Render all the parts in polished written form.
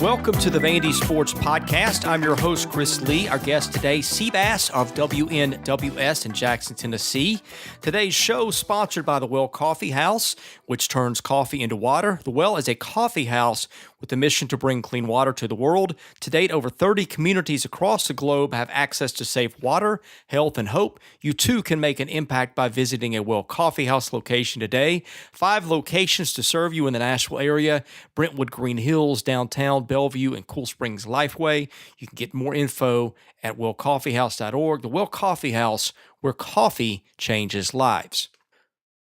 Welcome to the Vandy Sports Podcast. I'm your host, Chris Lee. Our guest today, Seabass of WNWS in Jackson, Tennessee. Today's show is sponsored by The Well Coffee House, which turns coffee into water. The Well is a coffee house with a mission to bring clean water to the world. To date, over 30 communities across the globe have access to safe water, health, and hope. You too can make an impact by visiting a Well Coffee House location today. 5 locations to serve you in the Nashville area: Brentwood, Green Hills, downtown, Bellevue, and Cool Springs Lifeway. You can get more info at wellcoffeehouse.org. The Well Coffee House, where coffee changes lives.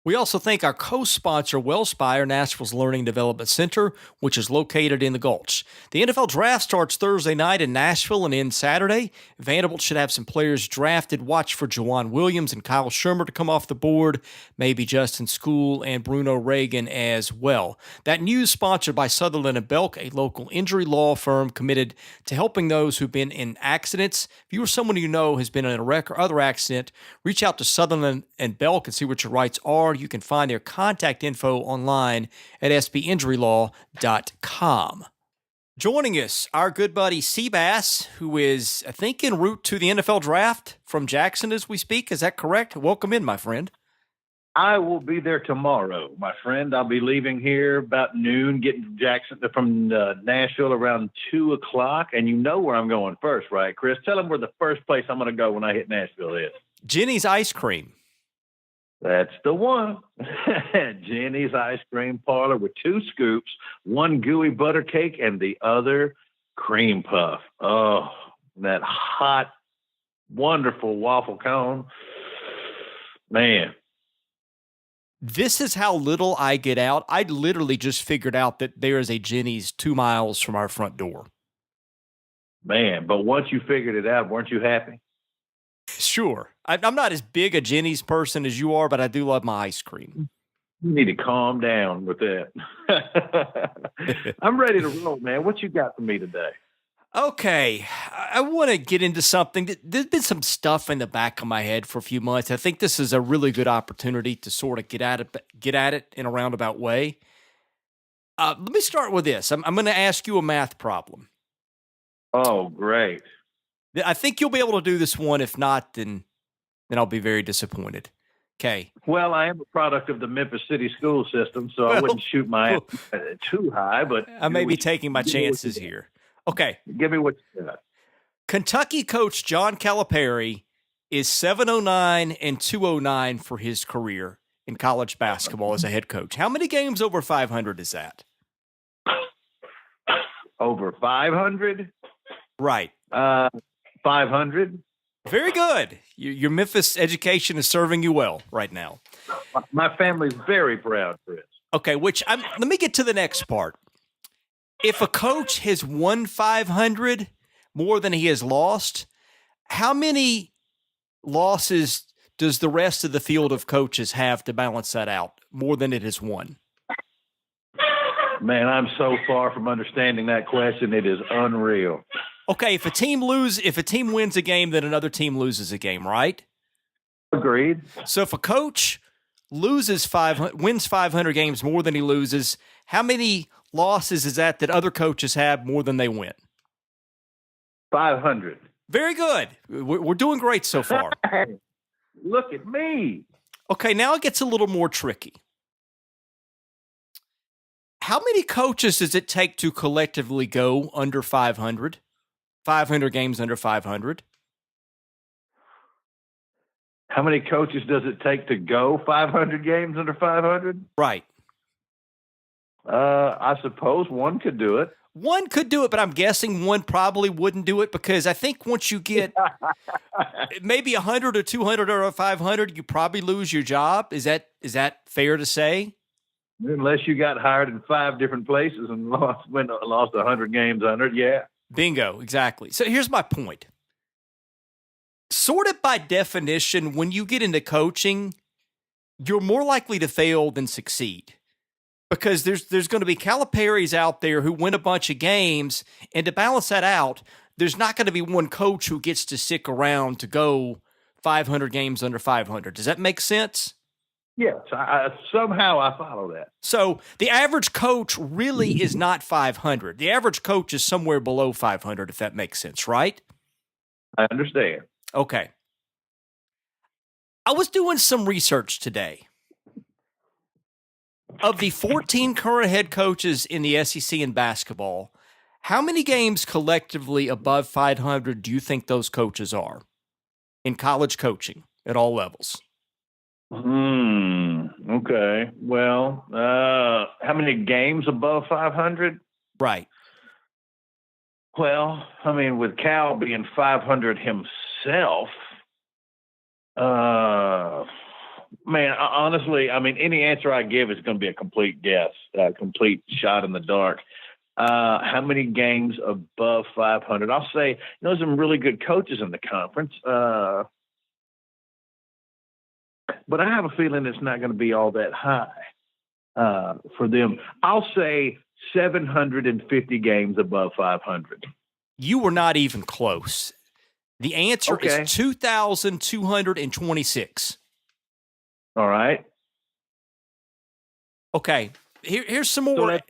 We also thank our co-sponsor, WellSpire, Nashville's Learning Development Center, which is located in the Gulch. The NFL Draft starts Thursday night in Nashville and ends Saturday. Vanderbilt should have some players drafted. Watch for Juwan Williams and Kyle Shermer to come off the board, maybe Justin School and Bruno Reagan as well. That news sponsored by Sutherland & Belk, a local injury law firm committed to helping those who've been in accidents. If you or someone you know has been in a wreck or other accident, reach out to Sutherland & Belk and see what your rights are. You can find their contact info online at sbinjurylaw.com. Joining us, our good buddy Seabass, who is, I think, en route to the NFL Draft from Jackson as we speak. Is that correct? Welcome in, my friend. I will be there tomorrow, my friend. I'll be leaving here about noon, getting from Nashville around 2 o'clock. And you know where I'm going first, right, Chris? Tell them where the first place I'm going to go when I hit Nashville is. Jenny's Ice Cream. That's the one. Jenny's Ice Cream Parlor with 2 scoops, one gooey butter cake and the other cream puff. Oh, that hot, wonderful waffle cone. Man. This is how little I get out. I literally just figured out that there is a Jenny's 2 miles from our front door. Man, but once you figured it out, weren't you happy? Sure. I'm not as big a Jenny's person as you are, but I do love my ice cream. You need to calm down with that. I'm ready to roll, man. What you got for me today? Okay. I want to get into something. There's been some stuff in the back of my head for a few months. I think this is a really good opportunity to sort of get at it in a roundabout way. Let me start with this. I'm going to ask you a math problem. Oh, great. I think you'll be able to do this one. If not, then I'll be very disappointed. Okay. Well, I am a product of the Memphis City school system, so I wouldn't shoot my ass too high, but I may be taking my chances here. Okay. Give me what you got. Kentucky coach John Calipari is 709 and 209 for his career in college basketball as a head coach. How many games over 500 is that? Over 500? Right. 500. Very good. Your Memphis education is serving you well right now. My family's very proud, Chris. Okay, let me get to the next part. If a coach has won 500 more than he has lost, how many losses does the rest of the field of coaches have to balance that out more than it has won? Man, I'm so far from understanding that question. It is unreal. Okay, if a team wins a game, then another team loses a game, right? Agreed. So if a coach wins 500 games more than he loses, how many losses is that other coaches have more than they win? 500. Very good. We're doing great so far. Hey, look at me. Okay, now it gets a little more tricky. How many coaches does it take to collectively go under 500? 500 games under 500. How many coaches does it take to go 500 games under 500? Right. I suppose one could do it. One could do it, but I'm guessing one probably wouldn't do it because I think once you get maybe 100 or 200 or 500, you probably lose your job. Is that fair to say? Unless you got hired in 5 different places and lost 100 games under it, yeah. Bingo, exactly. So here's my point. Sort of by definition, when you get into coaching, you're more likely to fail than succeed. Because there's going to be Caliparis out there who win a bunch of games, and to balance that out, there's not going to be one coach who gets to stick around to go 500 games under 500. Does that make sense? Yes, somehow I follow that. So the average coach really is not 500. The average coach is somewhere below 500, if that makes sense, right? I understand. Okay. I was doing some research today. Of the 14 current head coaches in the SEC in basketball, how many games collectively above 500 do you think those coaches are in college coaching at all levels? Okay. Well, how many games above 500? Right. Well, I mean, with Cal being 500 himself, man, honestly, I mean, any answer I give is going to be a complete guess, a complete shot in the dark. How many games above 500? I'll say, there's some really good coaches in the conference. But I have a feeling it's not going to be all that high for them. I'll say 750 games above 500. You were not even close. The answer is 2,226. All right. Okay. Here's some more.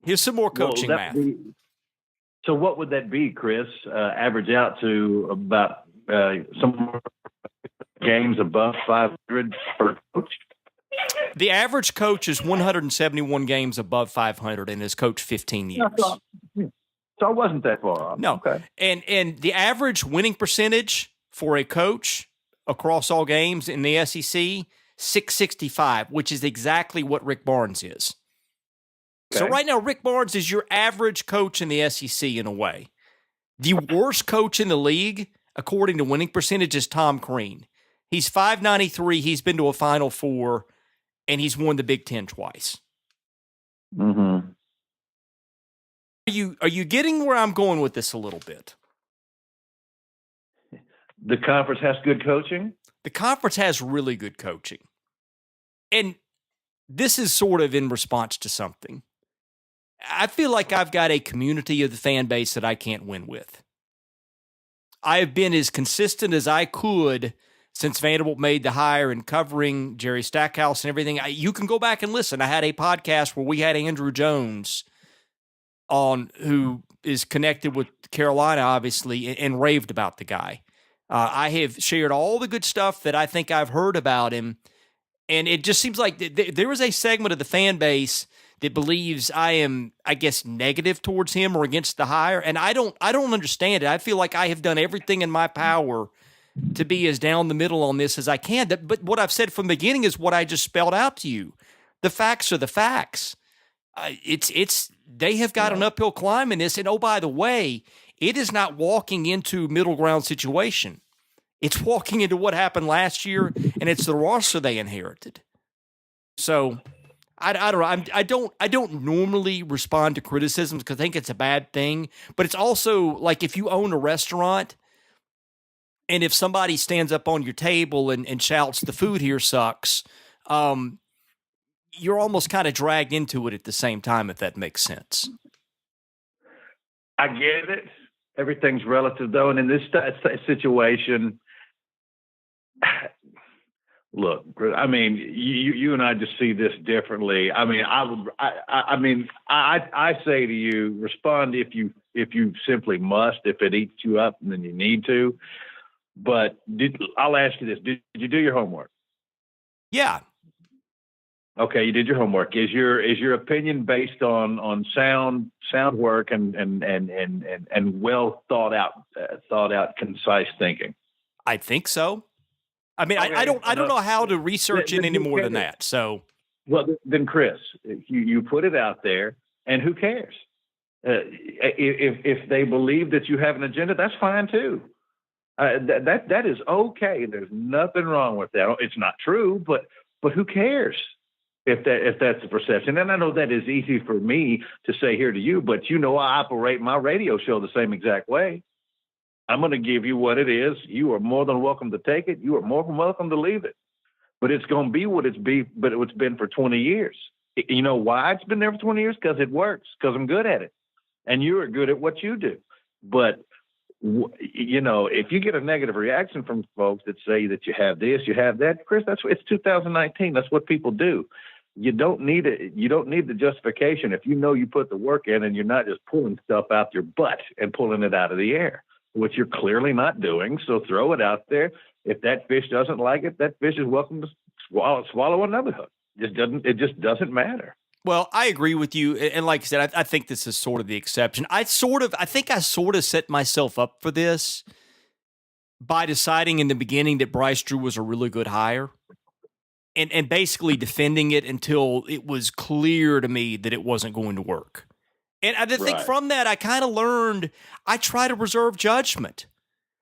Here's some more coaching math. So what would that be, Chris? Average out to about some games above 500 per coach? The average coach is 171 games above 500 and has coached 15 years. So I wasn't that far off. No. Okay. And the average winning percentage for a coach across all games in the SEC, 665, which is exactly what Rick Barnes is. Okay. So right now, Rick Barnes is your average coach in the SEC in a way. The worst coach in the league, according to winning percentage, is Tom Crean. He's 593. He's been to a Final Four, and he's won the Big Ten twice. Mm-hmm. Are you getting where I'm going with this a little bit? The conference has good coaching? The conference has really good coaching. And this is sort of in response to something. I feel like I've got a community of the fan base that I can't win with. I have been as consistent as I could since Vanderbilt made the hire and covering Jerry Stackhouse and everything. You can go back and listen. I had a podcast where we had Andrew Jones on, who is connected with Carolina, obviously, and raved about the guy. I have shared all the good stuff that I think I've heard about him, and it just seems like there is a segment of the fan base that believes I am, I guess, negative towards him or against the hire, and I don't understand it. I feel like I have done everything in my power to be as down the middle on this as I can. But what I've said from the beginning is what I just spelled out to you. The facts are the facts. They have got an uphill climb in this, and oh, by the way, it is not walking into middle ground situation. It's walking into what happened last year, and it's the roster they inherited. So I don't know. I don't normally respond to criticisms because I think it's a bad thing. But it's also like if you own a restaurant, and if somebody stands up on your table and shouts, "The food here sucks," you're almost kind of dragged into it at the same time, if that makes sense. I get it. Everything's relative, though. And in this situation, look, I mean, you and I just see this differently. I mean, I say to you, respond if you simply must, if it eats you up, and then you need to. But I'll ask you this: did you do your homework? Yeah. Okay, you did your homework. Is your opinion based on sound work and well thought out, concise thinking? I think so. I mean, okay, I don't know how to research it any more than that. So, well, then, Chris, you put it out there, and who cares? If they believe that you have an agenda, that's fine too. That is okay. There's nothing wrong with that. It's not true, but who cares if that's the perception? And I know that is easy for me to say here to you, but I operate my radio show the same exact way. I'm going to give you what it is. You are more than welcome to take it. You are more than welcome to leave it. But it's going to be what it's been for 20 years. You know why it's been there for 20 years? Because it works, because I'm good at it. And you are good at what you do. But if you get a negative reaction from folks that say that you have this, you have that, Chris, it's 2019. That's what people do. You don't need it. You don't need the justification if you know you put the work in and you're not just pulling stuff out your butt and pulling it out of the air, which you're clearly not doing. So throw it out there. If that fish doesn't like it, that fish is welcome to swallow another hook. It just doesn't matter. Well, I agree with you, and like I said, I think this is sort of the exception. I think I sort of set myself up for this by deciding in the beginning that Bryce Drew was a really good hire, and basically defending it until it was clear to me that it wasn't going to work. And I think from that, I kind of learned I try to reserve judgment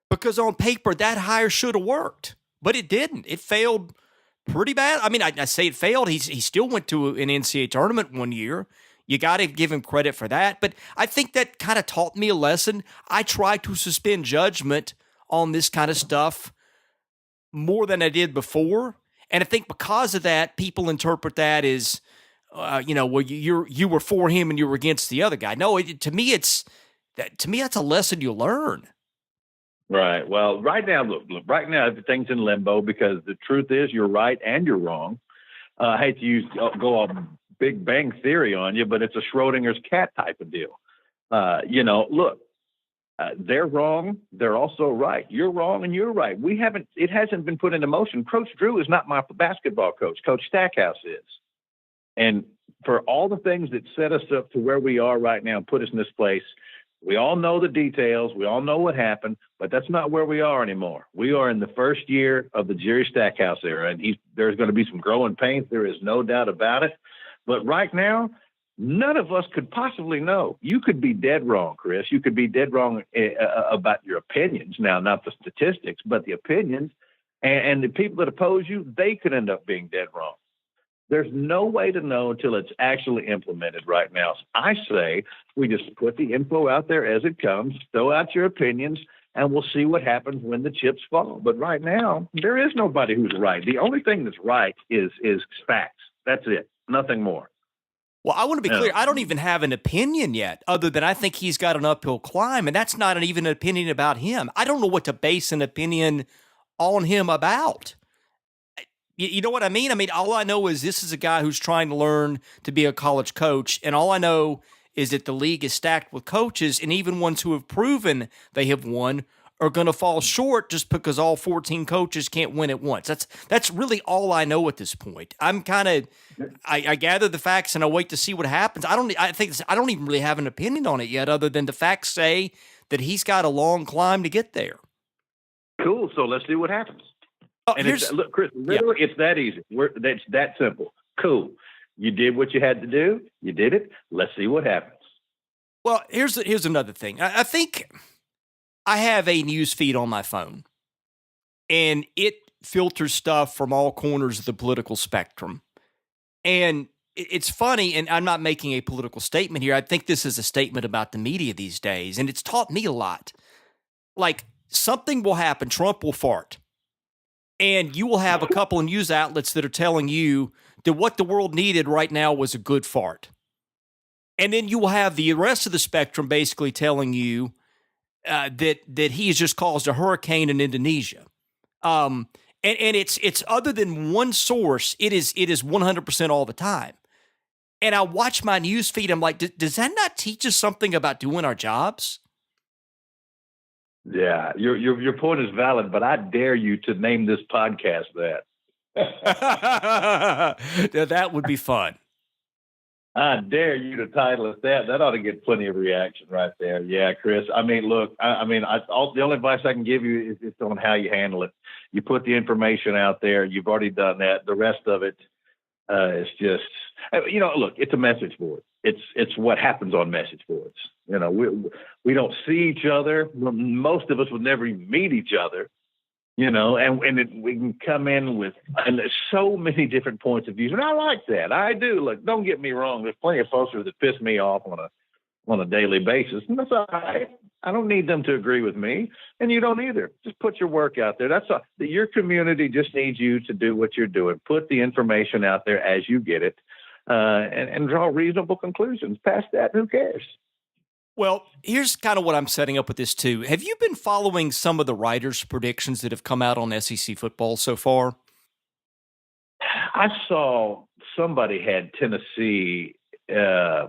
because on paper that hire should have worked, but it didn't. It failed pretty bad. I mean, I say it failed. He still went to an NCAA tournament one year. You got to give him credit for that. But I think that kind of taught me a lesson. I try to suspend judgment on this kind of stuff more than I did before. And I think because of that, people interpret that as, well, you were for him and you were against the other guy. No, to me, that's a lesson you learn. Right. Well, right now, look, right now, everything's in limbo because the truth is you're right and you're wrong. I hate to go off Big Bang Theory on you, but it's a Schrodinger's cat type of deal. Look, they're wrong. They're also right. You're wrong and you're right. It hasn't been put into motion. Coach Drew is not my basketball coach. Coach Stackhouse is. And for all the things that set us up to where we are right now and put us in this place, we all know the details. We all know what happened, but that's not where we are anymore. We are in the first year of the Jerry Stackhouse era, and there's going to be some growing pains. There is no doubt about it. But right now, none of us could possibly know. You could be dead wrong, Chris. You could be dead wrong about your opinions. Now, not the statistics, but the opinions. And the people that oppose you, they could end up being dead wrong. There's no way to know until it's actually implemented right now. So I say we just put the info out there as it comes, throw out your opinions, and we'll see what happens when the chips fall. But right now, there is nobody who's right. The only thing that's right is facts. That's it. Nothing more. Well, I want to be clear. I don't even have an opinion yet, other than I think he's got an uphill climb, and that's not even an opinion about him. I don't know what to base an opinion on him about. You know what I mean? I mean, all I know is this is a guy who's trying to learn to be a college coach, and all I know is that the league is stacked with coaches, and even ones who have proven they have won are going to fall short just because all 14 coaches can't win at once. That's really all I know at this point. I'm kind of I gather the facts and I wait to see what happens. I don't even really have an opinion on it yet, other than the facts say that he's got a long climb to get there. Cool. So let's see what happens. And look, Chris, It's that easy. That's that simple. Cool. You did what you had to do. You did it. Let's see what happens. Well, here's another thing. I think I have a news feed on my phone, and it filters stuff from all corners of the political spectrum. And it's funny, and I'm not making a political statement here. I think this is a statement about the media these days, and it's taught me a lot. Like, something will happen. Trump will fart. And you will have a couple of news outlets that are telling you that what the world needed right now was a good fart. And then you will have the rest of the spectrum basically telling you that he has just caused a hurricane in Indonesia. And it's other than one source, it is 100% all the time. And I watch my news feed. I'm like, does that not teach us something about doing our jobs? Yeah, your point is valid, but I dare you to name this podcast that. That would be fun. I dare you to title it that. That ought to get plenty of reaction right there. Yeah, Chris. I mean, look. The only advice I can give you is on how you handle it. You put the information out there. You've already done that. The rest of it is just, look. It's a message board. It's what happens on message boards. We don't see each other. Most of us would never even meet each other. We can come in with, and there's so many different points of view. And I like that. I do. Look, don't get me wrong. There's plenty of folks that piss me off on a daily basis. And that's all right. I don't need them to agree with me. And you don't either. Just put your work out there. That's all. Your community just needs you to do what you're doing. Put the information out there as you get it, and draw reasonable conclusions. Past that, who cares? Well, here's kind of what I'm setting up with this too. Have you been following some of the writers' predictions that have come out on SEC football so far? I saw somebody had Tennessee. I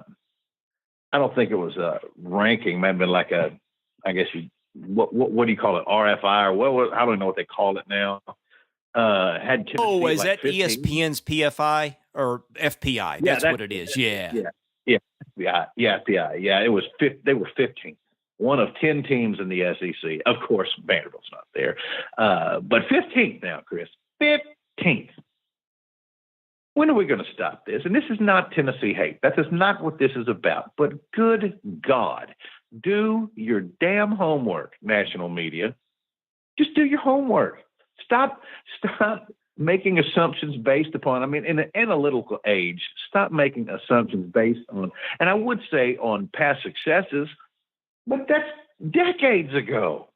don't think it was a ranking. Might have been like a, I guess you, what do you call it? RFI or what? I don't know what they call it now. Had Oh, Tennessee is like that 15. ESPN's PFI or FPI? Yeah, That's what it is. Yeah. yeah, yeah, yeah. It was they were 15. One of 10 teams in the SEC. Of course, Vanderbilt's not there, but 15th now, Chris. 15th. When are we going to stop this? And this is not Tennessee hate. That is not what this is about. But good God, do your damn homework, national media. Just do your homework. Stop making assumptions based upon, I mean, in an analytical age, stop making assumptions based on, and I would say on past successes, but that's decades ago.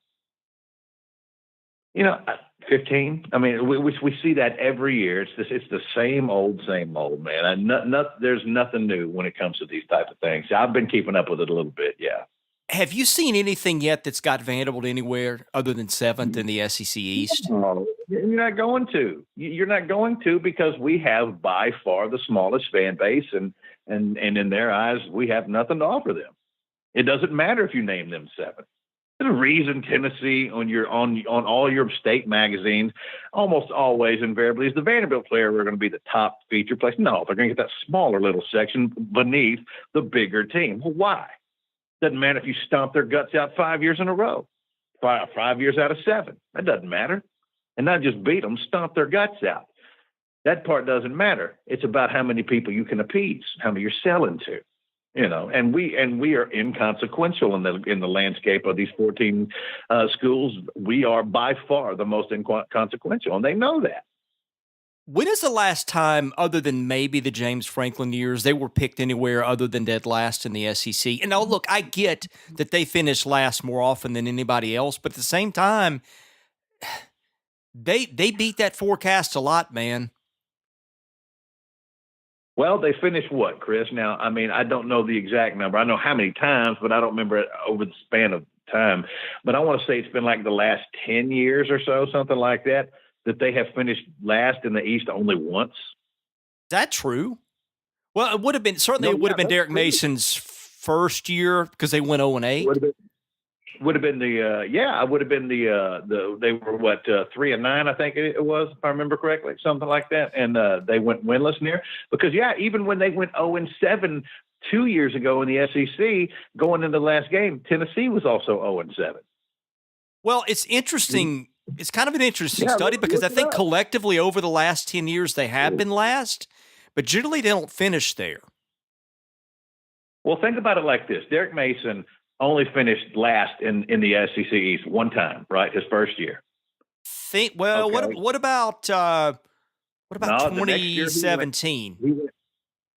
15. I mean, we see that every year. It's the same old, man. There's nothing new when it comes to these type of things. I've been keeping up with it a little bit. Yeah. Have you seen anything yet that's got Vanderbilt anywhere other than seventh in the SEC East? No, you're not going to. You're not going to because we have by far the smallest fan base, and in their eyes, we have nothing to offer them. It doesn't matter if you name them seven. The reason Tennessee on all your state magazines almost always invariably is the Vanderbilt player we're going to be the top feature place. No, they're going to get that smaller little section beneath the bigger team. Well, why? Doesn't matter if you stomp their guts out 5 years in a row, 5 years out of 7. That doesn't matter. And not just beat them, stomp their guts out. That part doesn't matter. It's about how many people you can appease, how many you're selling to. And we are inconsequential in the landscape of these 14 schools. We are by far the most inconsequential, and they know that. When is the last time, other than maybe the James Franklin years, they were picked anywhere other than dead last in the SEC? And now, look, I get that they finish last more often than anybody else, but at the same time, they beat that forecast a lot, man. Well, they finished what, Chris? Now, I mean, I don't know the exact number. I know how many times, but I don't remember it over the span of time. But I want to say it's been like the last 10 years or so, something like that, that they have finished last in the East only once. Is that true? Well, it would have been it would have been Derek Mason's first year because they went 0-8. Would have been I would have been they were what 3-9, I think it was, if I remember correctly, something like that, and they went winless near because even when they went 0-7 2 years ago in the SEC, going into the last game, Tennessee was also 0-7. Well, it's interesting. It's kind of an interesting study because I think collectively over the last 10 years they have been last, but generally they don't finish there. Well, think about it like this: Derek Mason only finished last in the SEC East one time, right? His first year. What about 2017?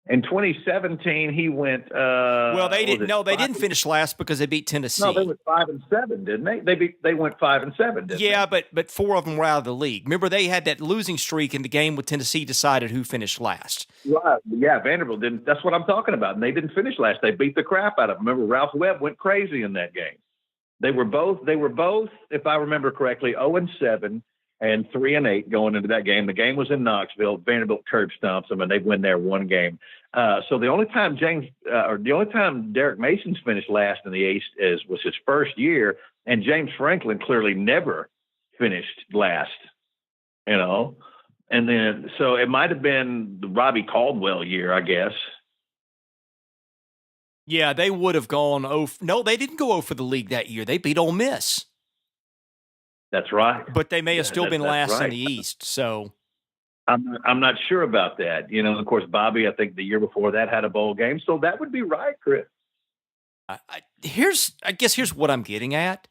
In 2017, he went. They didn't. No, they didn't finish last because they beat Tennessee. No, they went 5-7, didn't they? They went 5-7. Didn't they? but 4 of them were out of the league. Remember, they had that losing streak in the game with Tennessee. Decided who finished last. Right. Yeah, Vanderbilt didn't. That's what I'm talking about. And they didn't finish last. They beat the crap out of them. Remember, Ralph Webb went crazy in that game. They were both, if I remember correctly, 0-7. And 3-8 going into that game. The game was in Knoxville. Vanderbilt curb stomps them, and they win there one game. So the only time Derek Mason's finished last in the East was his first year, and James Franklin clearly never finished last. And then so it might have been the Robbie Caldwell year, I guess. Yeah, they would have gone. No, they didn't go for the league that year. They beat Ole Miss. That's right. But they may have still been last in the East. So I'm not sure about that. Of course, Bobby, I think the year before that had a bowl game. So that would be right, Chris. Here's what I'm getting at.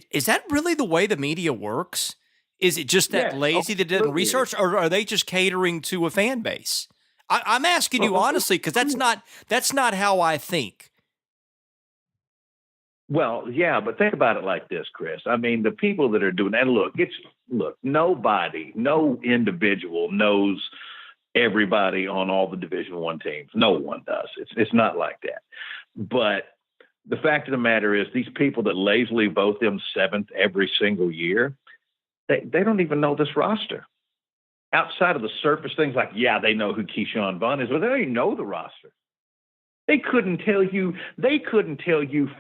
Is that really the way the media works? Is it just that lazy that doesn't research, or are they just catering to a fan base? I'm asking you honestly, because that's not how I think. Well, yeah, but think about it like this, Chris. I mean, the people that are doing that, look, nobody, no individual knows everybody on all the Division I teams. No one does. It's not like that. But the fact of the matter is these people that lazily vote them seventh every single year, they don't even know this roster. Outside of the surface things like, yeah, they know who Keyshawn Vaughn is, but they don't even know the roster. They couldn't tell you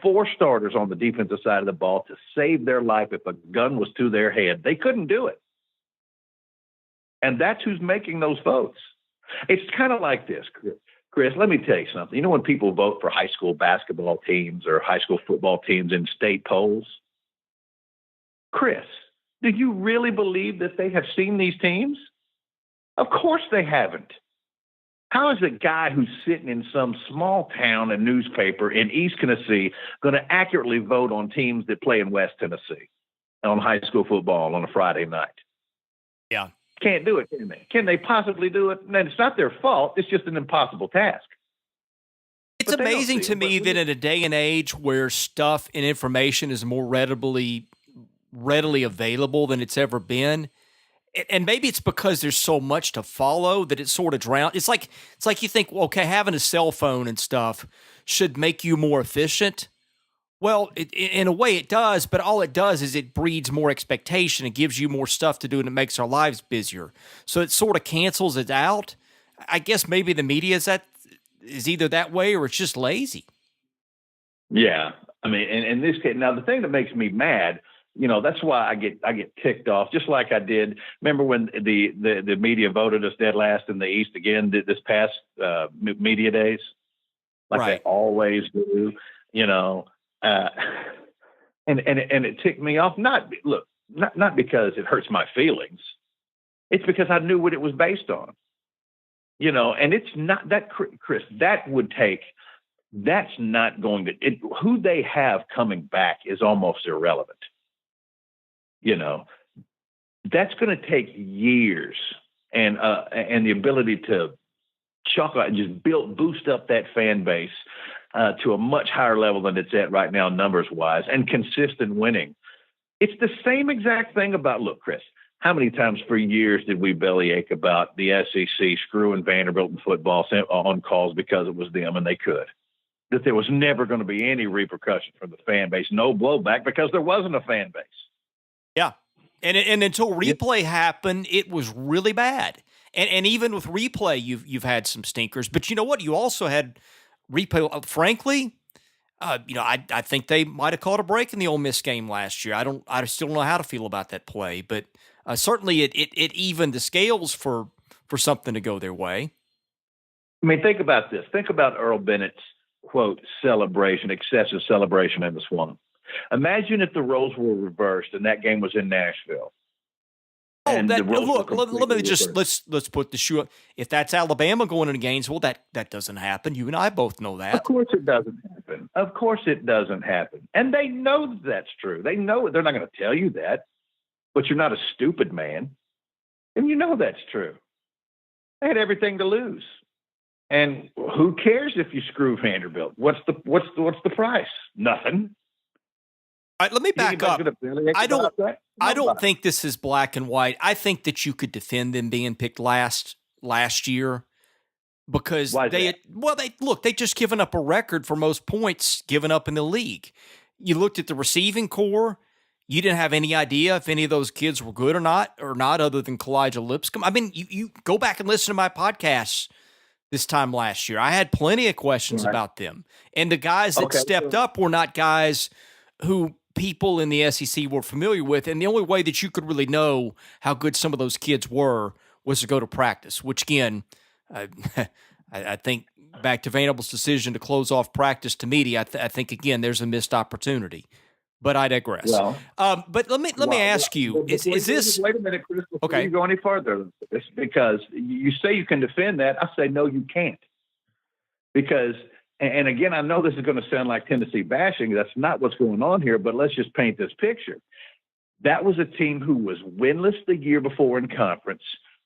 4 starters on the defensive side of the ball to save their life if a gun was to their head. They couldn't do it. And that's who's making those votes. It's kind of like this, Chris, let me tell you something. You know, when people vote for high school basketball teams or high school football teams in state polls, Chris, do you really believe that they have seen these teams? Of course they haven't. How is a guy who's sitting in some small town and newspaper in East Tennessee going to accurately vote on teams that play in West Tennessee on high school football on a Friday night? Yeah. Can't do it, can they? Can they possibly do it? And it's not their fault. It's just an impossible task. It's amazing to me that in a day and age where stuff and information is more readily available than it's ever been, and maybe it's because there's so much to follow that it sort of drowns. It's like you think, well, okay, having a cell phone and stuff should make you more efficient. Well, in a way it does, but all it does is it breeds more expectation. It gives you more stuff to do, and it makes our lives busier. So it sort of cancels it out. I guess maybe the media is either that way or it's just lazy. Yeah. I mean, in this case, now the thing that makes me mad, you know, that's why I get ticked off, just like I did. Remember when the media voted us dead last in the East again this past media days, like right. They always do, you know. And it ticked me off. Not because it hurts my feelings. It's because I knew what it was based on, you know. And it's not that, Chris. That's not going to. Who they have coming back is almost irrelevant. You know, that's going to take years and the ability to chuckle and just boost up that fan base to a much higher level than it's at right now, numbers wise, and consistent winning. It's the same exact thing about, look, Chris, how many times for years did we bellyache about the SEC screwing Vanderbilt in football on calls because it was them and they could? That there was never going to be any repercussion from the fan base, no blowback because there wasn't a fan base. Yeah. And until replay happened, it was really bad. And even with replay, you've had some stinkers. But you know what? You also had replay. Frankly, I think they might have caught a break in the Ole Miss game last year. I still don't know how to feel about that play, but certainly it evened the scales for something to go their way. I mean, think about this. Think about Earl Bennett's quote celebration, excessive celebration in the Swamp. Imagine if the roles were reversed and that game was in Nashville. Oh, look, let me just let's put the shoe up. If that's Alabama going into Gainesville, that doesn't happen. You and I both know that. Of course it doesn't happen. Of course it doesn't happen. And they know that's true. They know it. They're not going to tell you that. But you're not a stupid man. And you know that's true. They had everything to lose. And who cares if you screw Vanderbilt? What's the price? Nothing. All right, let me back up. I don't think this is black and white. I think that you could defend them being picked last year because they just given up a record for most points given up in the league. You looked at the receiving core. You didn't have any idea if any of those kids were good or not, other than Kalijah Lipscomb. I mean, you go back and listen to my podcasts this time last year. I had plenty of questions about them. And the guys that stepped up were not guys who people in the SEC were familiar with, and the only way that you could really know how good some of those kids were was to go to practice, which, again, I think back to Vanderbilt's decision to close off practice to media, I think, again, there's a missed opportunity. But I digress. Well, but let me ask you, is this... Wait a minute, Chris, before you go any further. It's because you say you can defend that. I say, no, you can't. Because... And again, I know this is going to sound like Tennessee bashing. That's not what's going on here, but let's just paint this picture. That was a team who was winless the year before in conference,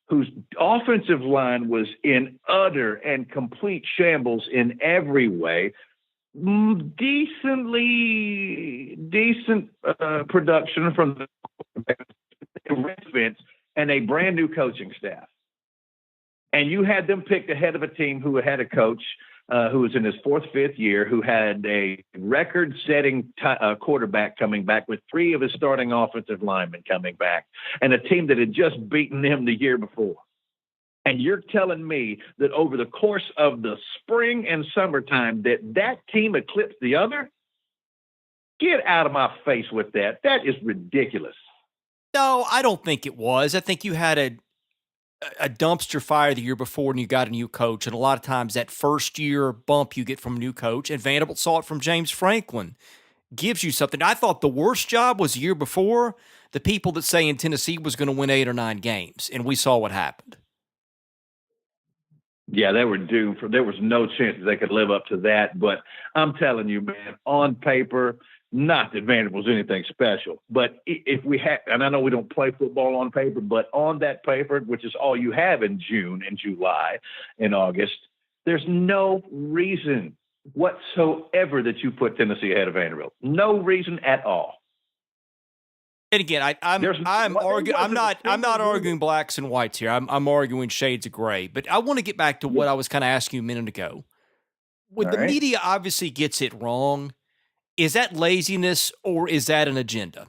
whose offensive line was in utter and complete shambles in every way. Decent production from the defense and a brand new coaching staff. And you had them picked ahead of a team who had a coach who was in his fourth, fifth year, who had a record-setting quarterback coming back with 3 of his starting offensive linemen coming back, and a team that had just beaten him the year before. And you're telling me that over the course of the spring and summertime that team eclipsed the other? Get out of my face with that. That is ridiculous. No, I don't think it was. I think you had a dumpster fire the year before and you got a new coach. And a lot of times that first year bump you get from a new coach, and Vanderbilt saw it from James Franklin, gives you something. I thought the worst job was the year before, the people that say in Tennessee was going to win 8 or 9 games, and we saw what happened. Yeah, they were doomed. There was no chance that they could live up to that. But I'm telling you, man, on paper, not that Vanderbilt was anything special. But if we had, and I know we don't play football on paper, but on that paper, which is all you have in June and July and August, there's no reason whatsoever that you put Tennessee ahead of Vanderbilt. No reason at all. And again, I'm not arguing blacks and whites here. I'm arguing shades of gray. But I want to get back to what I was kind of asking you a minute ago. When the media obviously gets it wrong, is that laziness or is that an agenda?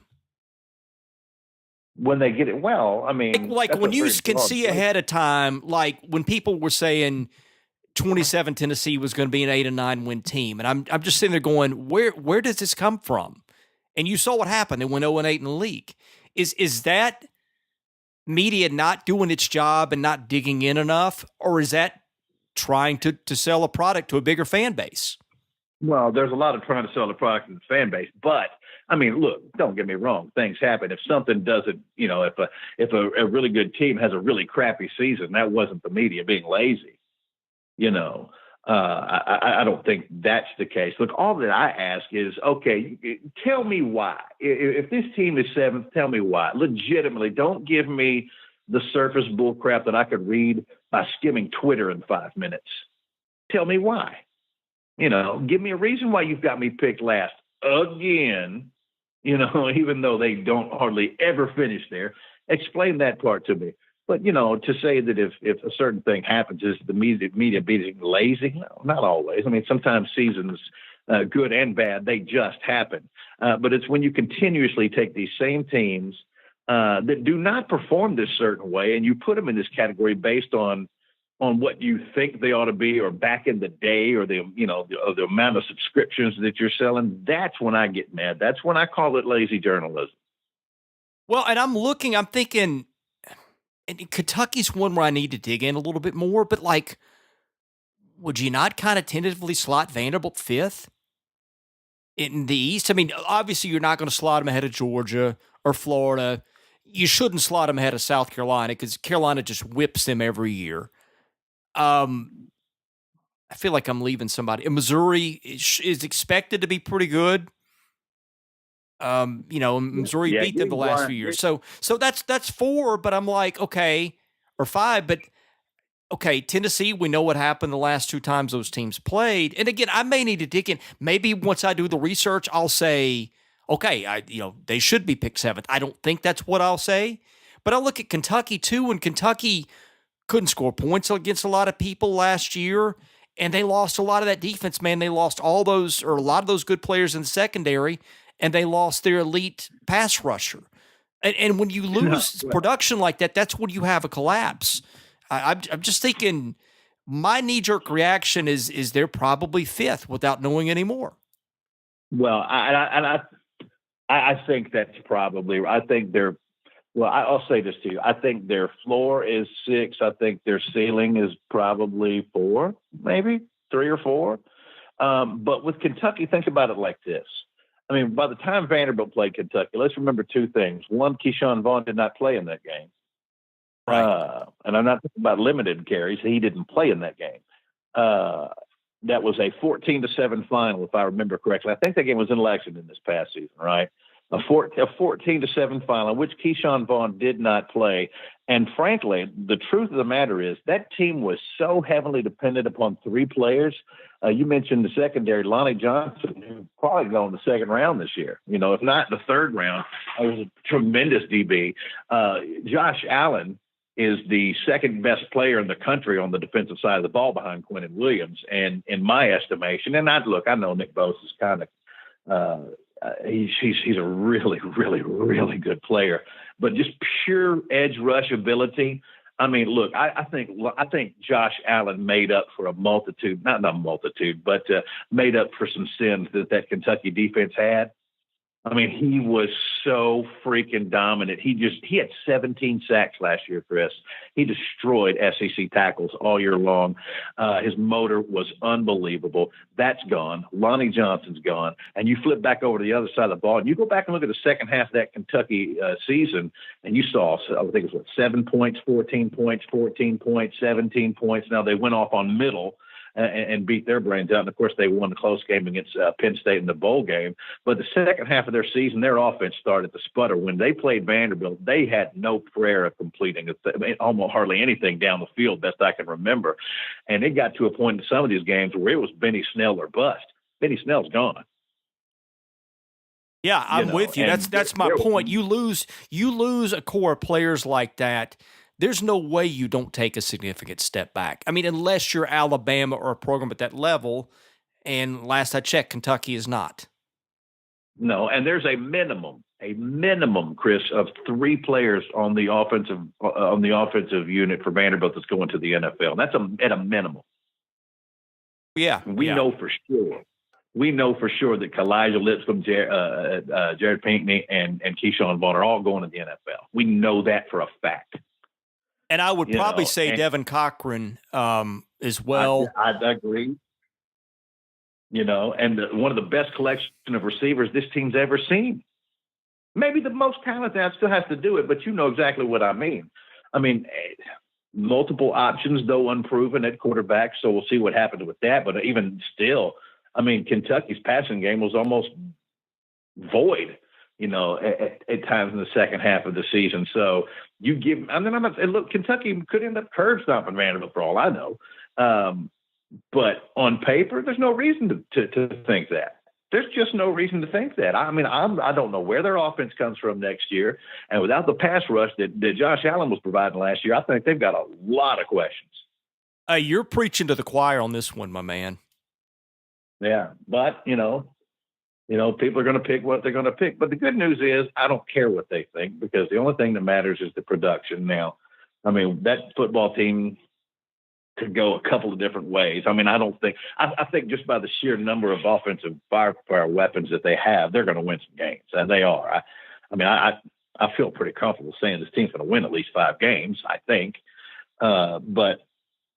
When they get it well, I mean, like when you can see ahead of time, like when people were saying 27 Tennessee was going to be an 8 and 9 win team, and I'm just sitting there going, where does this come from? And you saw what happened. They went 0 and 8 in the league. Is that media not doing its job and not digging in enough, or is that trying to sell a product to a bigger fan base? Well, there's a lot of trying to sell the product to the fan base, but I mean, look, don't get me wrong. Things happen. If something doesn't, if a really good team has a really crappy season, that wasn't the media being lazy. I don't think that's the case. Look, all that I ask is, okay, tell me why. If this team is 7th, tell me why. Legitimately, don't give me the surface bullcrap that I could read by skimming Twitter in 5 minutes. Tell me why. Give me a reason why you've got me picked last again, even though they don't hardly ever finish there. Explain that part to me. But, to say that if a certain thing happens, is the media being lazy? No, not always. I mean, sometimes seasons, good and bad, they just happen. But it's when you continuously take these same teams that do not perform this certain way, and you put them in this category based on what you think they ought to be, or back in the day, or the amount of subscriptions that you're selling. That's when I get mad. That's when I call it lazy journalism. Well, and I'm thinking, and Kentucky's one where I need to dig in a little bit more, but like, would you not kind of tentatively slot Vanderbilt 5th in the East? I mean, obviously you're not going to slot them ahead of Georgia or Florida. You shouldn't slot them ahead of South Carolina because Carolina just whips them every year. I feel like I'm leaving somebody. Missouri is expected to be pretty good. Missouri beat them the last few years. So that's 4, but I'm like, okay, or 5, but okay, Tennessee, we know what happened the last 2 times those teams played. And again, I may need to dig in. Maybe once I do the research, I'll say, okay, they should be picked 7th. I don't think that's what I'll say, but I'll look at Kentucky too, and Kentucky couldn't score points against a lot of people last year, and they lost a lot of that defense, man. They lost a lot of those good players in the secondary, and they lost their elite pass rusher. And when you lose production like that, that's when you have a collapse. I'm just thinking, my knee-jerk reaction is they're probably 5th without knowing any more. Well, I think that's probably – I think they're – well, I'll say this to you. I think their floor is 6. I think their ceiling is probably 4, maybe 3 or 4. But with Kentucky, think about it like this. I mean, by the time Vanderbilt played Kentucky, let's remember 2 things. One, Keyshawn Vaughn did not play in that game. Right. And I'm not talking about limited carries. He didn't play in that game. That was a 14-7 final, if I remember correctly. I think that game was in Lexington this past season, right? A 14-7 final, in which Keyshawn Vaughn did not play. And frankly, the truth of the matter is that team was so heavily dependent upon 3 players. You mentioned the secondary, Lonnie Johnson, who's probably going the 2nd round this year. If not the 3rd round, it was a tremendous DB. Josh Allen, is the second best player in the country on the defensive side of the ball behind Quentin Williams. And in my estimation, and I know Nick Bosa is kind of, he's a really, really, really good player, but just pure edge rush ability. I mean, look, I think Josh Allen made up for a multitude, not a multitude, but made up for some sins that Kentucky defense had. I mean, he was so freaking dominant. He had 17 sacks last year, Chris. He destroyed SEC tackles all year long. His motor was unbelievable. That's gone. Lonnie Johnson's gone. And you flip back over to the other side of the ball, and you go back and look at the second half of that Kentucky season, and you saw, I think it was 7 points, 14 points, 14 points, 17 points. Now they went off on middle and beat their brains out. And, of course, they won the close game against Penn State in the bowl game. But the second half of their season, their offense started to sputter. When they played Vanderbilt, they had no prayer of completing almost hardly anything down the field, best I can remember. And it got to a point in some of these games where it was Benny Snell or bust. Benny Snell's gone. Yeah, I'm with you. That's my point. You lose a core of players like that. There's no way you don't take a significant step back. I mean, unless you're Alabama or a program at that level, and last I checked, Kentucky is not. No, and there's a minimum, Chris, of 3 players on the offensive unit for Vanderbilt that's going to the NFL. That's at a minimum. Yeah, we know for sure. We know for sure that Kalijah Lipscomb, Jared Pinkney, and Keyshawn Vaughn are all going to the NFL. We know that for a fact. And I would probably say Devin Cochran as well. I'd agree. And one of the best collection of receivers this team's ever seen. Maybe the most talented. I still have to do it, but you know exactly what I mean. I mean, multiple options, though unproven at quarterback, so we'll see what happens with that. But even still, I mean, Kentucky's passing game was almost void, at times in the second half of the season. So you give – look, Kentucky could end up curb stomping Vanderbilt for all I know. But on paper, there's no reason to think that. There's just no reason to think that. I mean, I don't know where their offense comes from next year. And without the pass rush that Josh Allen was providing last year, I think they've got a lot of questions. You're preaching to the choir on this one, my man. Yeah, but, people are going to pick what they're going to pick. But the good news is I don't care what they think, because the only thing that matters is the production. Now, I mean, that football team could go a couple of different ways. I mean, I think just by the sheer number of offensive firepower weapons that they have, they're going to win some games, and they are. I feel pretty comfortable saying this team's going to win at least 5 games, I think. But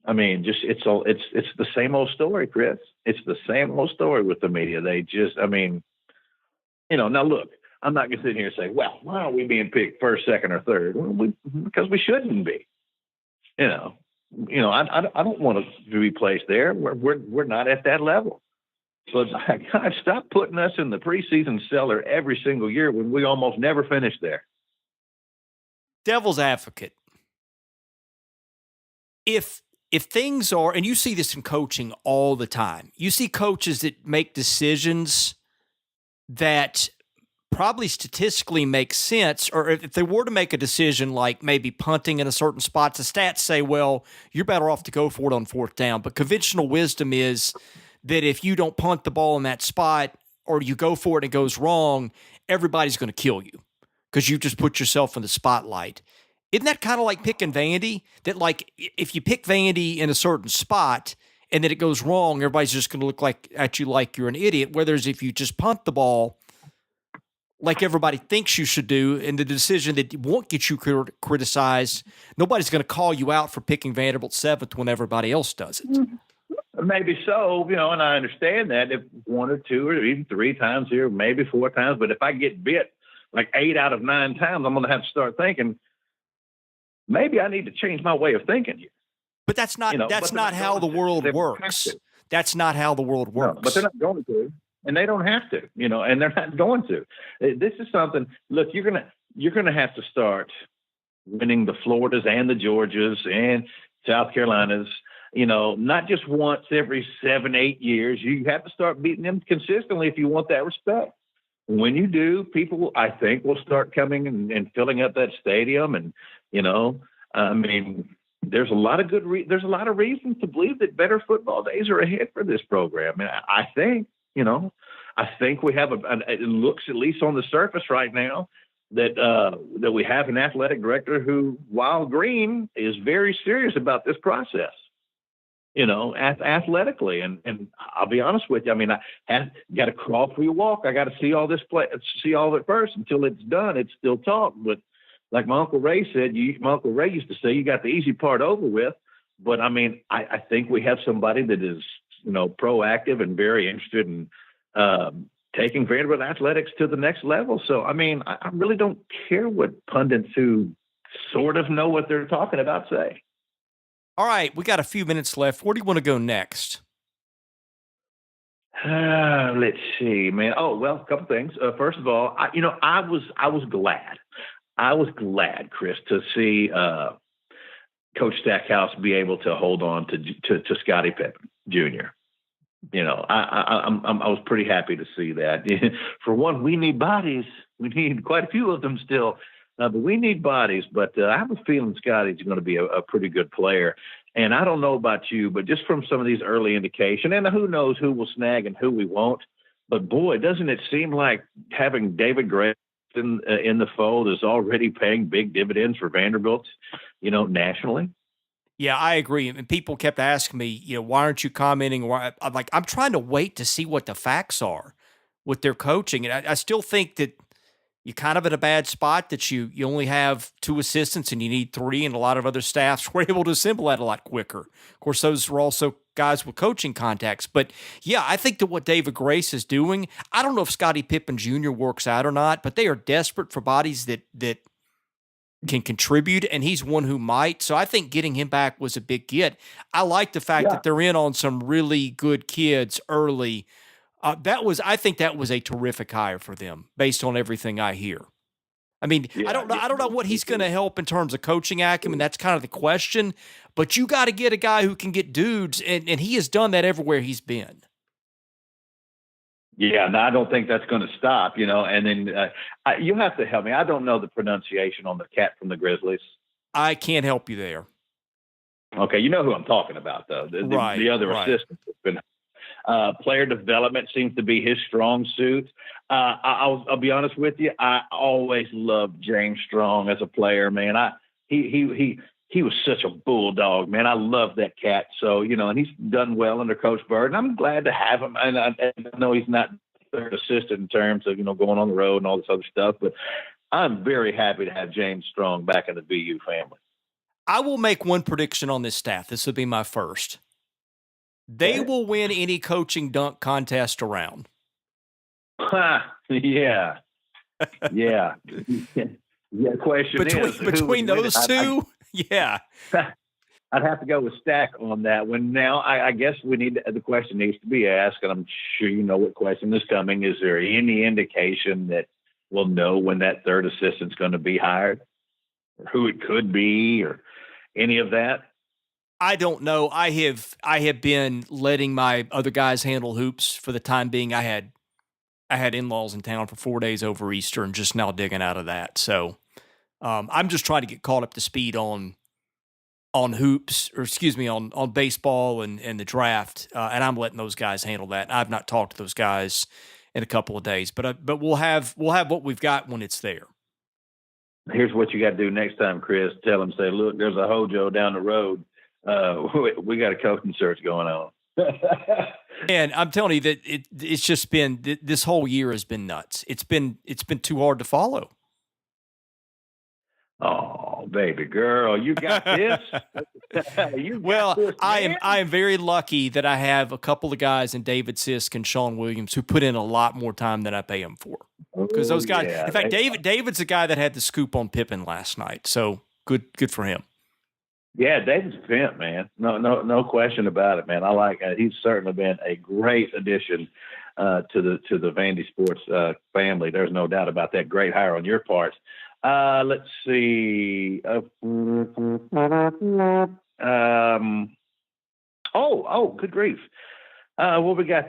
I mean, just it's the same old story, Chris. It's the same old story with the media. They just, now look, I'm not going to sit here and say, well, why aren't we being picked first, second, or third? Well, because we shouldn't be. I don't want to be placed there. We're not at that level. But God, stop putting us in the preseason cellar every single year when we almost never finish there. Devil's advocate. If things are, and you see this in coaching all the time, you see coaches that make decisions that probably statistically make sense, or if they were to make a decision like maybe punting in a certain spot, the stats say, well, you're better off to go for it on 4th down. But conventional wisdom is that if you don't punt the ball in that spot, or you go for it and it goes wrong, everybody's going to kill you because you just put yourself in the spotlight. Isn't that kind of like picking Vandy? That like if you pick Vandy in a certain spot and then it goes wrong, everybody's just going to look at you like you're an idiot. Whereas if you just punt the ball like everybody thinks you should do, and the decision that won't get you criticized, nobody's going to call you out for picking Vanderbilt 7th when everybody else does it. Maybe so, and I understand that if 1 or 2 or even 3 times here, maybe 4 times. But if I get bit like 8 out of 9 times, I'm going to have to start thinking, maybe I need to change my way of thinking here. But that's not how the world works. That's not how the world works. No, but they're not going to, and they don't have to, and they're not going to. This is something. Look, you're gonna have to start winning the Floridas and the Georgias and South Carolinas. Not just once every 7-8 years. You have to start beating them consistently if you want that respect. When you do, people, I think, will start coming and filling up that stadium. And, I mean, there's a lot of there's a lot of reasons to believe that better football days are ahead for this program. And I think, I think we have it looks, at least on the surface right now, that we have an athletic director who, while green, is very serious about this process. Athletically, and I'll be honest with you. I mean, I got to crawl before you walk. I got to see all this see all of it first. Until it's done, it's still talk. But like my Uncle Ray said, my Uncle Ray used to say, you got the easy part over with. But I mean, I think we have somebody that is, proactive and very interested in taking Vanderbilt athletics to the next level. So, I mean, I really don't care what pundits who sort of know what they're talking about say. All right, we got a few minutes left. Where do you want to go next? Let's see, man. Oh, well, a couple things. First of all, I was glad. I was glad, Chris, to see Coach Stackhouse be able to hold on to Scottie Pippen Jr. I was pretty happy to see that. For one, we need bodies. We need quite a few of them still. But we need bodies. But I have a feeling Scotty's going to be a pretty good player. And I don't know about you, but just from some of these early indication, and who knows who will snag and who we won't. But boy, doesn't it seem like having David Gray in the fold is already paying big dividends for Vanderbilt, nationally. Yeah, I agree. And people kept asking me, why aren't you commenting? I'm trying to wait to see what the facts are with their coaching. And I still think that you're kind of in a bad spot that you only have 2 assistants and you need 3, and a lot of other staffs were able to assemble that a lot quicker. Of course, those were also guys with coaching contacts. But yeah, I think that what David Grace is doing, I don't know if Scottie Pippen Jr. works out or not, but they are desperate for bodies that can contribute, and he's one who might. So I think getting him back was a big get. I like the fact that they're in on some really good kids early. I think that was a terrific hire for them based on everything I hear. I mean, I don't know what he's going to help in terms of coaching acumen. That's kind of the question, but you got to get a guy who can get dudes, and he has done that everywhere he's been. Yeah, no, I don't think that's going to stop, and then you have to help me. I don't know the pronunciation on the cat from the Grizzlies. I can't help you there. Okay, you know who I'm talking about, though. The other assistant has been player development seems to be his strong suit. I'll be honest with you. I always loved James Strong as a player, man. He was such a bulldog, man. I love that cat. So, and he's done well under Coach Bird, and I'm glad to have him. And I know he's not third assistant in terms of, going on the road and all this other stuff, but I'm very happy to have James Strong back in the VU family. I will make one prediction on this staff. This will be my first. They will win any coaching dunk contest around. Yeah. Yeah. Yeah. Question between those two. Yeah. I'd have to go with Stack on that one. Now, I guess the question needs to be asked, and I'm sure you know what question is coming. Is there any indication that we'll know when that third assistant's going to be hired, or who it could be, or any of that? I don't know. I have been letting my other guys handle hoops for the time being. I had in-laws in town for 4 days over Easter and just now digging out of that. So I'm just trying to get caught up to speed on hoops, or on baseball and the draft. And I'm letting those guys handle that. I've not talked to those guys in a couple of days, but we'll have what we've got when it's there. Here's what you got to do next time, Chris. Tell them, say, look, there's a Hojo down the road. We got a coaching search going on. And I'm telling you that it's just been, this whole year has been nuts. It's been too hard to follow. Oh, baby girl, you got this. I am very lucky that I have a couple of guys in David Sisk and Sean Williams who put in a lot more time than I pay them for. Because those guys, in fact, David's the guy that had the scoop on Pippen last night. So good for him. Yeah, David's a pimp, man. No question about it, man. I like it. He's certainly been a great addition to the Vandy Sports family. There's no doubt about that. Great hire on your part. Let's see. Good grief. We got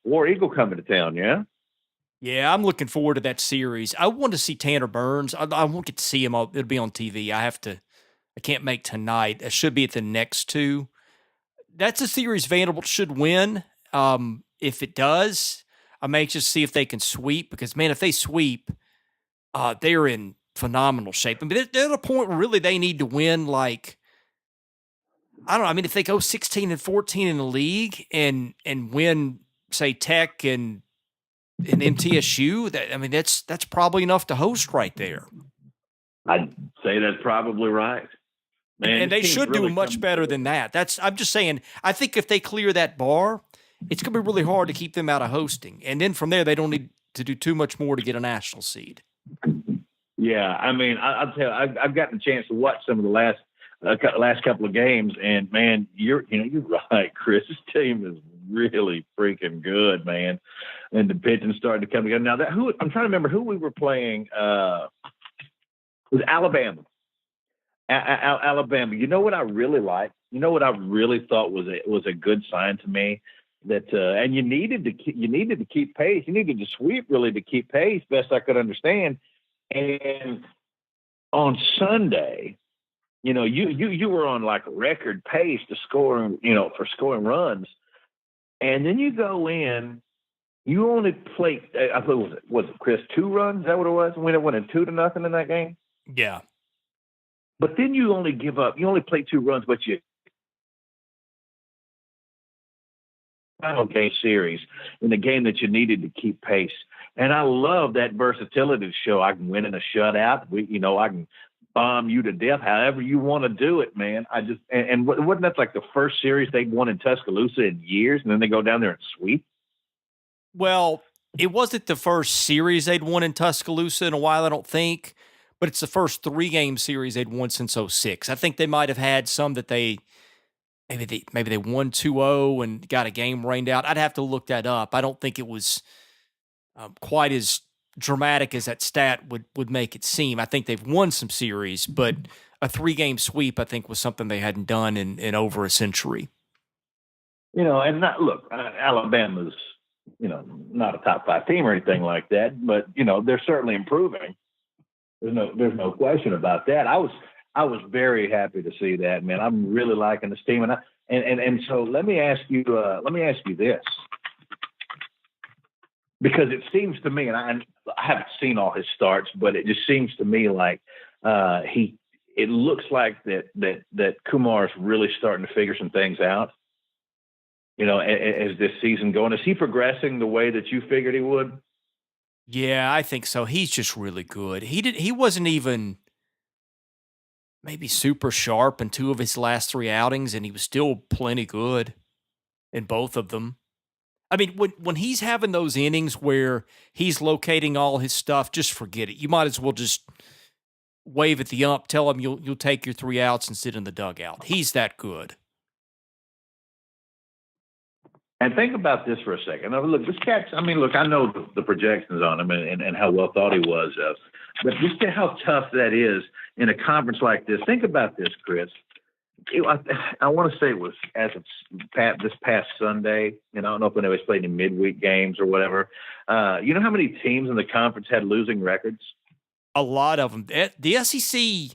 War Eagle coming to town, yeah? Yeah, I'm looking forward to that series. I want to see Tanner Burns. I won't get to see him. It'll be on TV. I have to I can't make tonight. It should be at the next two. That's a series Vanderbilt should win. If it does, I'm anxious to see if they can sweep because, man, if they sweep, they're in phenomenal shape. I mean, they're at a point where really they need to win, like, I don't know. I mean, if they go 16-14 in the league and win, say, Tech and MTSU, that's probably enough to host right there. I'd say that's probably right. Man, and they should really do much better than that. I'm just saying, I think if they clear that bar, it's going to be really hard to keep them out of hosting. And then from there, they don't need to do too much more to get a national seed. Yeah, I mean, I'll tell you, I've gotten a chance to watch some of the last couple of games, and man, you're right, Chris. This team is really freaking good, man. And the pitching starting to come together. Now I'm trying to remember who we were playing. It was Alabama. Alabama. You know what I really liked? You know what I really thought was a good sign to me that and you needed to keep pace. You needed to sweep really to keep pace, best I could understand. And on Sunday, you were on like record pace to scoring, for scoring runs. And then you go in, you only played, I thought, was it Chris, 2 runs? Is that what it was? We went in 2-0 in that game? Yeah. But then you only play 2 runs, but you final game series in the game that you needed to keep pace. And I love that versatility to show I can win in a shutout. I can bomb you to death, however you want to do it, man. And wasn't that like the first series they'd won in Tuscaloosa in years, and then they go down there and sweep? Well, it wasn't the first series they'd won in Tuscaloosa in a while, I don't think, but it's the first 3-game series they'd won since 2006. I think they might have had some that maybe they won 2-0 and got a game rained out. I'd have to look that up. I don't think it was quite as dramatic as that stat would make it seem. I think they've won some series, but a 3-game sweep, I think, was something they hadn't done in over a century. And Alabama's, not a top 5 team or anything like that, but, they're certainly improving. There's no question about that. I was very happy to see that, man. I'm really liking this team. And so let me ask you this. Because it seems to me, and I haven't seen all his starts, but it just seems to me like it looks like that Kumar's really starting to figure some things out. As this season going, is he progressing the way that you figured he would? Yeah, I think so. He's just really good. He wasn't even maybe super sharp in 2 of his last 3 outings, and he was still plenty good in both of them. I mean, when he's having those innings where he's locating all his stuff, just forget it. You might as well just wave at the ump, tell him you'll take your 3 outs and sit in the dugout. He's that good. And think about this for a second. Now, look, this catch, I know the projections on him and how well thought he was of, but just how tough that is in a conference like this. Think about this, Chris. I want to say it was as of this past Sunday, I don't know if anybody's played any midweek games or whatever. You know how many teams in the conference had losing records? A lot of them. The SEC, in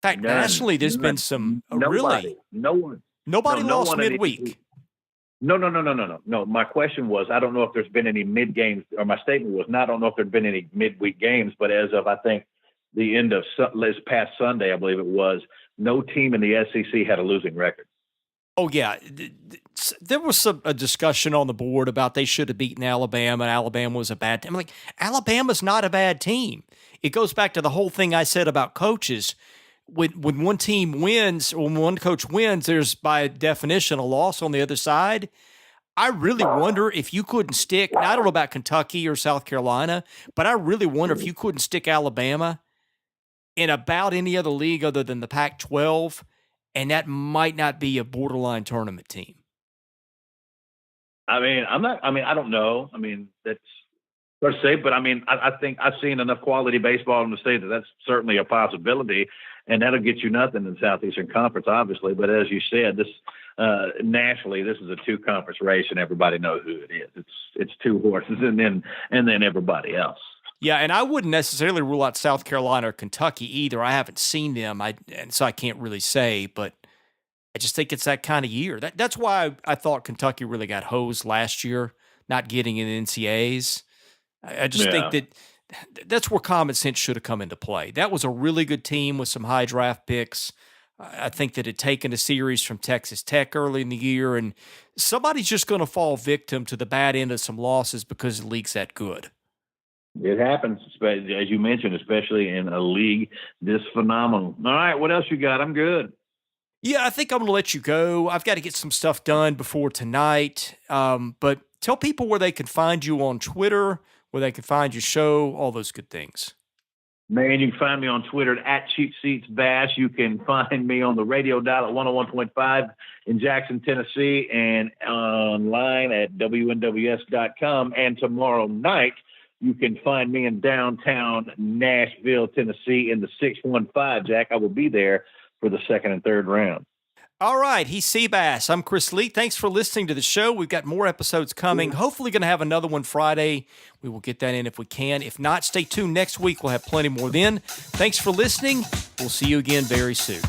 fact, nationally, there's been some really. Nobody lost midweek. No. My question was, I don't know if there's been any mid games, or my statement was, I don't know if there'd been any midweek games, but as of, I think, the end of this past Sunday, I believe it was, no team in the SEC had a losing record. Oh, yeah. There was a discussion on the board about they should have beaten Alabama, and Alabama was a bad team. I'm like, Alabama's not a bad team. It goes back to the whole thing I said about coaches. When one team wins, or when one coach wins, there's by definition a loss on the other side. I really wonder if you couldn't stick, I don't know about Kentucky or South Carolina, but I really wonder if you couldn't stick Alabama in about any other league other than the Pac-12, and that might not be a borderline tournament team. I don't know. That's hard to say, but I think I've seen enough quality baseball in the state that's certainly a possibility, and that'll get you nothing in the Southeastern Conference, obviously. But as you said, this nationally, this is a 2-conference race, and everybody knows who it is. It's 2 horses, and then everybody else. Yeah, and I wouldn't necessarily rule out South Carolina or Kentucky either. I haven't seen them, and so I can't really say, but I just think it's that kind of year. That's why I thought Kentucky really got hosed last year, not getting in NCAAs. I just think Yeah. that that's where common sense should have come into play. That was a really good team with some high draft picks. I think that had taken a series from Texas Tech early in the year, and somebody's just going to fall victim to the bad end of some losses because the league's that good. It happens, as you mentioned, especially in a league this phenomenal. All right, what else you got? I'm good. Yeah, I think I'm going to let you go. I've got to get some stuff done before tonight. But tell people where they can find you on Twitter, where they can find your show, all those good things. Man, you can find me on Twitter at Cheap Seats Bass. You can find me on the radio dial at 101.5 in Jackson, Tennessee, and online at WNWS.com. And tomorrow night, you can find me in downtown Nashville, Tennessee in the 615, Jack. I will be there for the second and third round. All right, he's Seabass. I'm Chris Lee. Thanks for listening to the show. We've got more episodes coming. Hopefully going to have another one Friday. We will get that in if we can. If not, stay tuned next week. We'll have plenty more then. Thanks for listening. We'll see you again very soon.